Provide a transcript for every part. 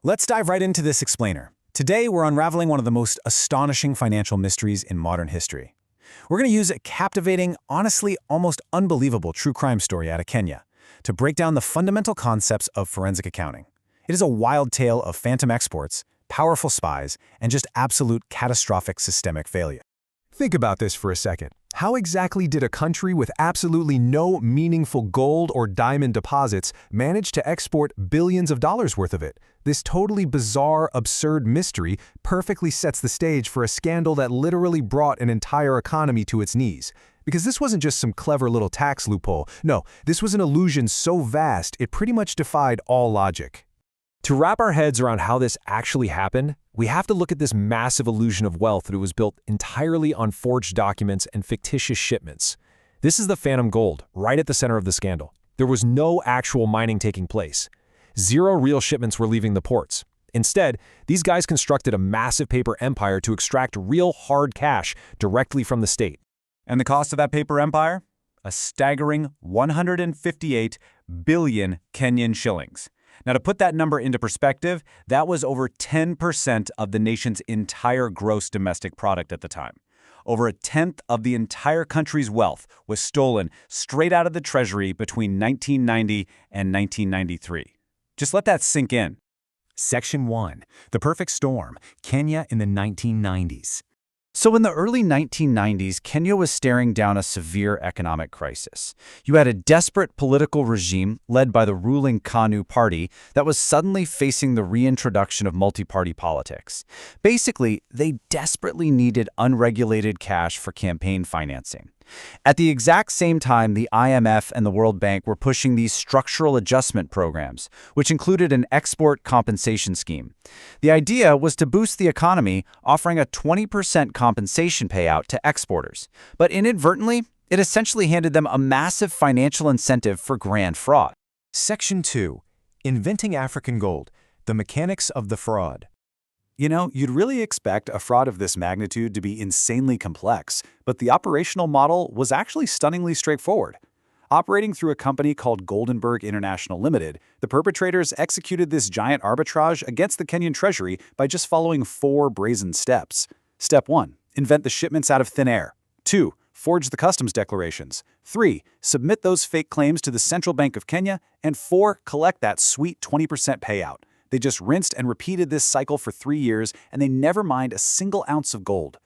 Let's dive right into this explainer. Today, we're unraveling one of the most astonishing financial mysteries in modern history. We're going to use a captivating, honestly almost unbelievable true crime story out of Kenya to break down the fundamental concepts of forensic accounting. It is a wild tale of phantom exports, powerful spies, and just absolute catastrophic systemic failure. Think about this for a second. How exactly did a country with absolutely no meaningful gold or diamond deposits manage to export billions of dollars worth of it? This totally bizarre, absurd mystery perfectly sets the stage for a scandal that literally brought an entire economy to its knees. Because this wasn't just some clever little tax loophole. No, this was an illusion so vast it pretty much defied all logic. To wrap our heads around how this actually happened, we have to look at this massive illusion of wealth that was built entirely on forged documents and fictitious shipments. This is the phantom gold, right at the center of the scandal. There was no actual mining taking place. Zero real shipments were leaving the ports. Instead, these guys constructed a massive paper empire to extract real hard cash directly from the state. And the cost of that paper empire? A staggering 158 billion Kenyan shillings. Now, to put that number into perspective, that was over 10% of the nation's entire gross domestic product at the time. Over a tenth of the entire country's wealth was stolen straight out of the treasury between 1990 and 1993. Just let that sink in. Section 1. The Perfect Storm, Kenya in the 1990s. So in the early 1990s, Kenya was staring down a severe economic crisis. You had a desperate political regime led by the ruling KANU party that was suddenly facing the reintroduction of multi-party politics. Basically, they desperately needed unregulated cash for campaign financing. At the exact same time, the IMF and the World Bank were pushing these structural adjustment programs, which included an export compensation scheme. The idea was to boost the economy, offering a 20% compensation payout to exporters. But inadvertently, it essentially handed them a massive financial incentive for grand fraud. Section 2. Inventing African Gold, the Mechanics of the Fraud. You know, you'd really expect a fraud of this magnitude to be insanely complex, but the operational model was actually stunningly straightforward. Operating through a company called Goldenberg International Limited, the perpetrators executed this giant arbitrage against the Kenyan treasury by just following 4 brazen steps. Step 1. Invent the shipments out of thin air. 2. Forge the customs declarations. 3. Submit those fake claims to the Central Bank of Kenya. And 4. Collect that sweet 20% payout. They just rinsed and repeated this cycle for 3 years, and they never mined a single ounce of gold.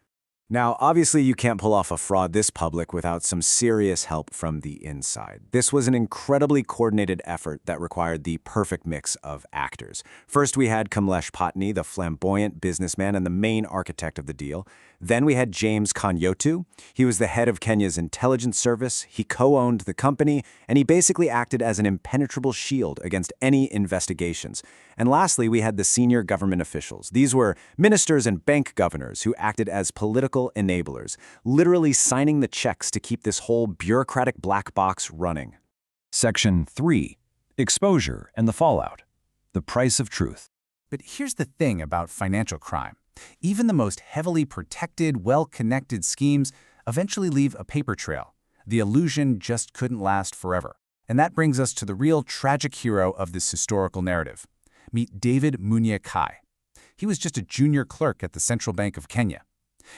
Now, obviously, you can't pull off a fraud this public without some serious help from the inside. This was an incredibly coordinated effort that required the perfect mix of actors. First, we had Kamlesh Patni, the flamboyant businessman and the main architect of the deal. Then we had James Kanyotu. He was the head of Kenya's intelligence service, he co-owned the company, and he basically acted as an impenetrable shield against any investigations. And lastly, we had the senior government officials. These were ministers and bank governors who acted as political enablers, literally signing the checks to keep this whole bureaucratic black box running. Section 3. Exposure and the Fallout. The Price of Truth. But here's the thing about financial crime. Even the most heavily protected, well-connected schemes eventually leave a paper trail. The illusion just couldn't last forever. And that brings us to the real tragic hero of this historical narrative. Meet David Munyakei. He was just a junior clerk at the Central Bank of Kenya.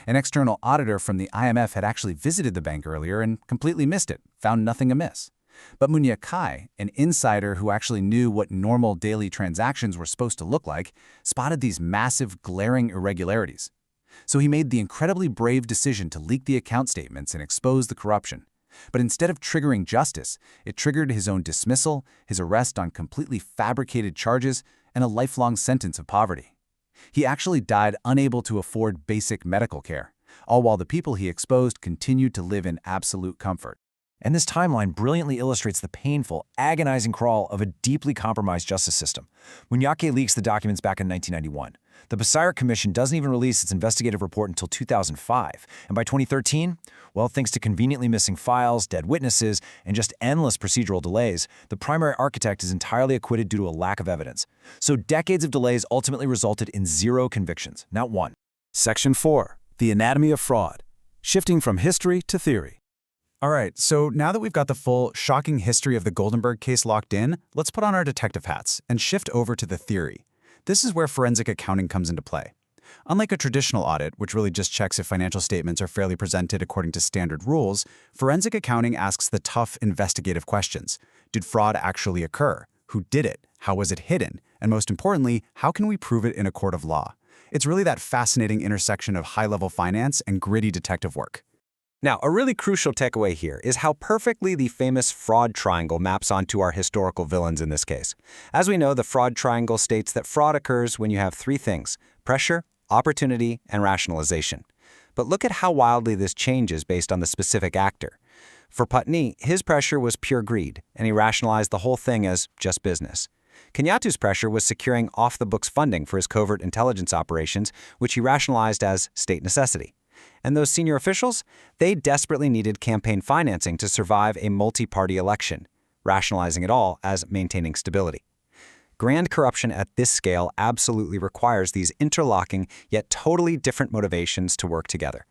An external auditor from the IMF had actually visited the bank earlier and completely missed it, found nothing amiss. But Munyakei, an insider who actually knew what normal daily transactions were supposed to look like, spotted these massive, glaring irregularities. So he made the incredibly brave decision to leak the account statements and expose the corruption. But instead of triggering justice, it triggered his own dismissal, his arrest on completely fabricated charges, and a lifelong sentence of poverty. He actually died unable to afford basic medical care, all while the people he exposed continued to live in absolute comfort. And this timeline brilliantly illustrates the painful, agonizing crawl of a deeply compromised justice system. Munyakei leaks the documents back in 1991. The Busaira Commission doesn't even release its investigative report until 2005. And by 2013, well, thanks to conveniently missing files, dead witnesses, and just endless procedural delays, the primary architect is entirely acquitted due to a lack of evidence. So decades of delays ultimately resulted in 0 convictions, not 1. Section 4. The Anatomy of Fraud. Shifting from history to theory. All right, so now that we've got the full, shocking history of the Goldenberg case locked in, let's put on our detective hats and shift over to the theory. This is where forensic accounting comes into play. Unlike a traditional audit, which really just checks if financial statements are fairly presented according to standard rules, forensic accounting asks the tough investigative questions. Did fraud actually occur? Who did it? How was it hidden? And most importantly, how can we prove it in a court of law? It's really that fascinating intersection of high-level finance and gritty detective work. Now, a really crucial takeaway here is how perfectly the famous fraud triangle maps onto our historical villains in this case. As we know, the fraud triangle states that fraud occurs when you have three things: pressure, opportunity, and rationalization. But look at how wildly this changes based on the specific actor. For Putney, his pressure was pure greed, and he rationalized the whole thing as just business. Kenyatu's pressure was securing off-the-books funding for his covert intelligence operations, which he rationalized as state necessity. And those senior officials? They desperately needed campaign financing to survive a multi-party election, rationalizing it all as maintaining stability. Grand corruption at this scale absolutely requires these interlocking yet totally different motivations to work together.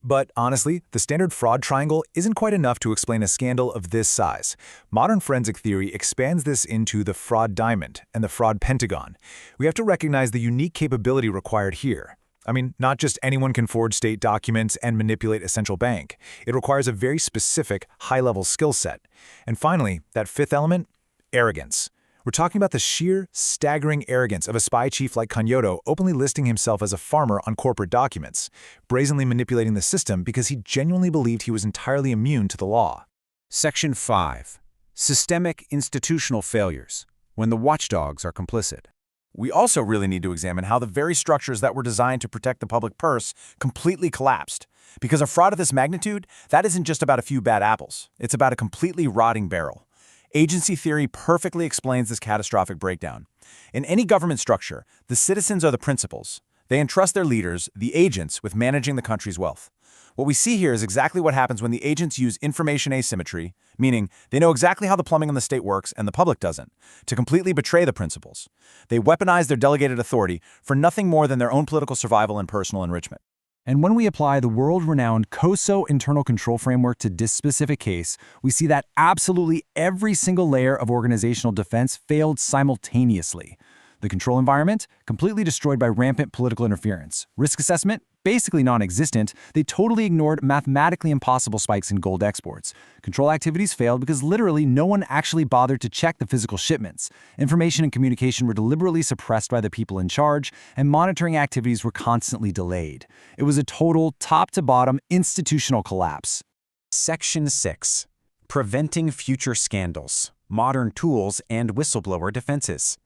But honestly, the standard fraud triangle isn't quite enough to explain a scandal of this size. Modern forensic theory expands this into the fraud diamond and the fraud pentagon. We have to recognize the unique capability required here. I mean, not just anyone can forge state documents and manipulate a central bank. It requires a very specific, high-level skill set. And finally, that fifth element, arrogance. We're talking about the sheer, staggering arrogance of a spy chief like Kanyoto openly listing himself as a farmer on corporate documents, brazenly manipulating the system because he genuinely believed he was entirely immune to the law. Section 5. Systemic institutional failures, when the watchdogs are complicit. We also really need to examine how the very structures that were designed to protect the public purse completely collapsed. Because a fraud of this magnitude, that isn't just about a few bad apples. It's about a completely rotting barrel. Agency theory perfectly explains this catastrophic breakdown. In any government structure, the citizens are the principals. They entrust their leaders, the agents, with managing the country's wealth. What we see here is exactly what happens when the agents use information asymmetry, meaning they know exactly how the plumbing on the state works and the public doesn't, to completely betray the principals. They weaponize their delegated authority for nothing more than their own political survival and personal enrichment. And when we apply the world-renowned COSO internal control framework to this specific case, we see that absolutely every single layer of organizational defense failed simultaneously. The control environment, completely destroyed by rampant political interference. Risk assessment, basically non-existent. They totally ignored mathematically impossible spikes in gold exports. Control activities failed because literally no one actually bothered to check the physical shipments. Information and communication were deliberately suppressed by the people in charge, and monitoring activities were constantly delayed. It was a total, top-to-bottom, institutional collapse. Section 6. Preventing future scandals, modern tools and whistleblower defenses.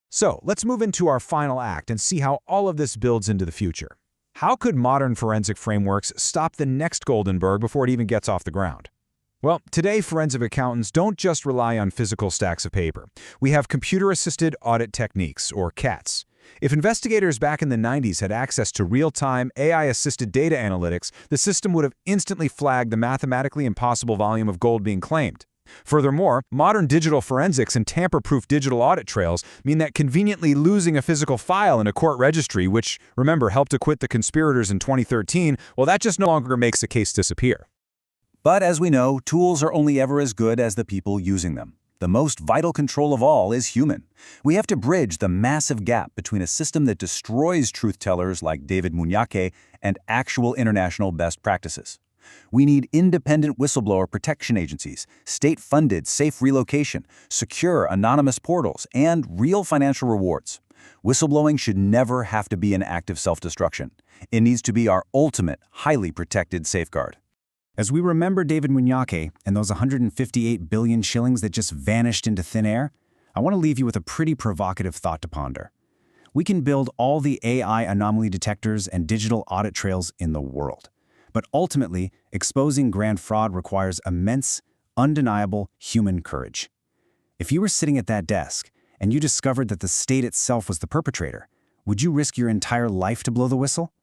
So, let's move into our final act and see how all of this builds into the future. How could modern forensic frameworks stop the next Goldenberg before it even gets off the ground? Well, today forensic accountants don't just rely on physical stacks of paper. We have computer-assisted audit techniques, or CATs. If investigators back in the 90s had access to real-time, AI-assisted data analytics, the system would have instantly flagged the mathematically impossible volume of gold being claimed. Furthermore, modern digital forensics and tamper-proof digital audit trails mean that conveniently losing a physical file in a court registry, which, remember, helped acquit the conspirators in 2013, well, that just no longer makes a case disappear. But as we know, tools are only ever as good as the people using them. The most vital control of all is human. We have to bridge the massive gap between a system that destroys truth-tellers like David Munyakei and actual international best practices. We need independent whistleblower protection agencies, state-funded safe relocation, secure anonymous portals, and real financial rewards. Whistleblowing should never have to be an act of self-destruction. It needs to be our ultimate, highly protected safeguard. As we remember David Munyakei and those 158 billion shillings that just vanished into thin air, I want to leave you with a pretty provocative thought to ponder. We can build all the AI anomaly detectors and digital audit trails in the world. But ultimately, exposing grand fraud requires immense, undeniable human courage. If you were sitting at that desk and you discovered that the state itself was the perpetrator, would you risk your entire life to blow the whistle?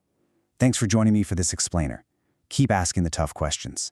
Thanks for joining me for this explainer. Keep asking the tough questions.